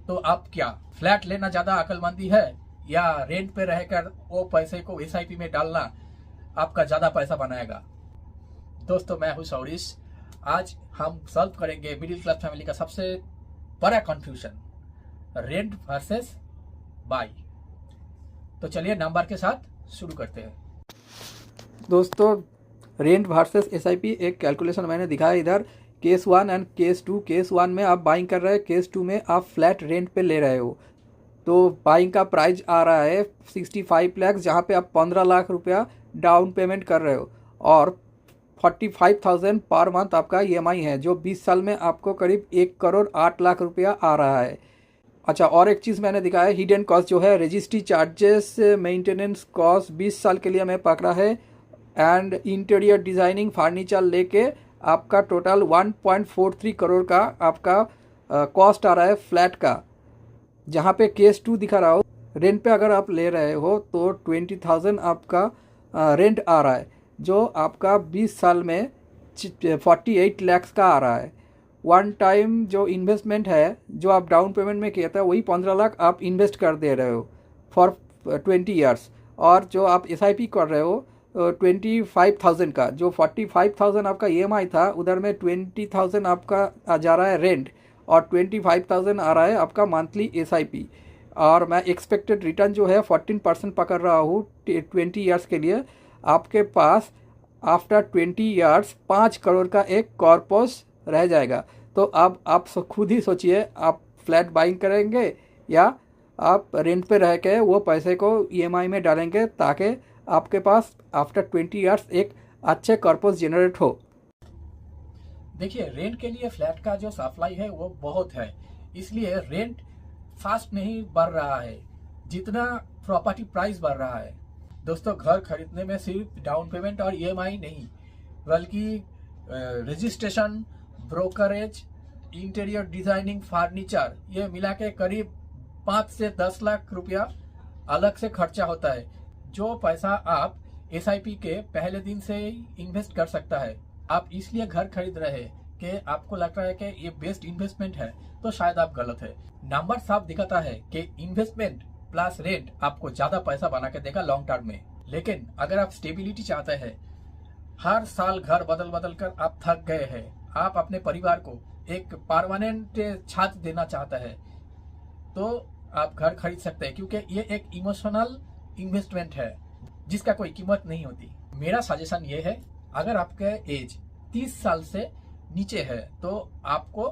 तो आप क्या फ्लैट लेना ज्यादा अक्लमंदी है या रेंट पे रहकर वो पैसे को एसआईपी में डालना आपका ज्यादा पैसा बनाएगा? दोस्तों, मैं हूं सौरिश। आज हम सॉल्व करेंगे मिडिल क्लास फैमिली का सबसे बड़ा कंफ्यूजन, रेंट वर्सेस बाई। तो चलिए नंबर के साथ शुरू करते हैं। दोस्तों, रेंट वर्सेस एसआईपी एक कैलकुलेशन मैंने दिखाया इधर, केस 1 एंड केस 2। केस 1 में आप बाइंग कर रहे हैं, केस 2 में आप फ्लैट रेंट पे ले रहे हो। तो बाइंग का प्राइस आ रहा है 65 लाख, जहाँ पे आप 15 लाख रुपया डाउन पेमेंट कर रहे हो और 45,000 पर मंथ आपका ईएमआई है, जो 20 साल में आपको करीब 1 करोड़ 8 लाख रुपया आ रहा है। अच्छा, और एक चीज़ मैंने दिखाया, हिडन कॉस्ट जो है, रजिस्ट्री चार्जेस, मेंटेनेंस कॉस्ट 20 साल के लिए मैं पकड़ा है, एंड इंटीरियर डिज़ाइनिंग फर्नीचर लेके आपका टोटल 1.43 करोड़ का आपका कॉस्ट आ रहा है फ्लैट का। जहाँ पे केस 2 दिखा रहा हो, रेंट पे अगर आप ले रहे हो तो 20,000 आपका रेंट आ रहा है, जो आपका 20 साल में 48 लाख का आ रहा है। वन टाइम जो इन्वेस्टमेंट है, जो आप डाउन पेमेंट में किया था, वही 15 लाख आप इन्वेस्ट कर दे रहे हो फॉर 20 ईयर्स। और जो आप एसआईपी कर रहे हो 25,000 का, जो 45,000 आपका ईएमआई था, उधर में 20,000 आपका जा रहा है रेंट और 25,000 आ रहा है आपका मंथली एसआईपी। और मैं एक्सपेक्टेड रिटर्न जो है 14% पकड़ रहा हूँ 20 ईयर्स के लिए। आपके पास आफ्टर 20 ईयर्स 5 करोड़ का एक कॉर्पस रह जाएगा। तो अब आप खुद ही सोचिए, आप फ्लैट बाइंग करेंगे या आप रेंट पे रह के वो पैसे को ईएमआई में डालेंगे, ताकि आपके पास आफ्टर 20 ईयर्स एक अच्छे कॉर्पस जनरेट हो। देखिए, रेंट के लिए फ्लैट का जो सप्लाई है वो बहुत है, इसलिए रेंट फास्ट नहीं बढ़ रहा है जितना प्रॉपर्टी प्राइस बढ़ रहा है। दोस्तों, घर खरीदने में सिर्फ डाउन पेमेंट और ईएमआई नहीं, बल्कि registration, brokerage, interior designing, furniture, ये मिला के करीब 5 से 10 लाख रुपया अलग से खर्चा होता है, जो पैसा आप एसआईपी के पहले दिन से ही इन्वेस्ट कर सकता है। आप इसलिए घर खरीद रहे हैं कि आपको लगता है कि ये बेस्ट इन्वेस्टमेंट है, तो शायद आप गलत है। नंबर साफ दिखाता है कि इन्वेस्टमेंट प्लस रेंट आपको ज्यादा पैसा बना के देगा लॉन्ग टर्म में। लेकिन अगर आप स्टेबिलिटी चाहते हैं, हर साल घर बदल बदल कर आप थक गए हैं, आप अपने परिवार को एक परमानेंट छत देना चाहता है, तो आप घर खरीद सकते हैं, क्योंकि ये एक इमोशनल इन्वेस्टमेंट है जिसका कोई कीमत नहीं होती। मेरा सजेशन ये है, अगर आपका एज 30 साल से नीचे है तो आपको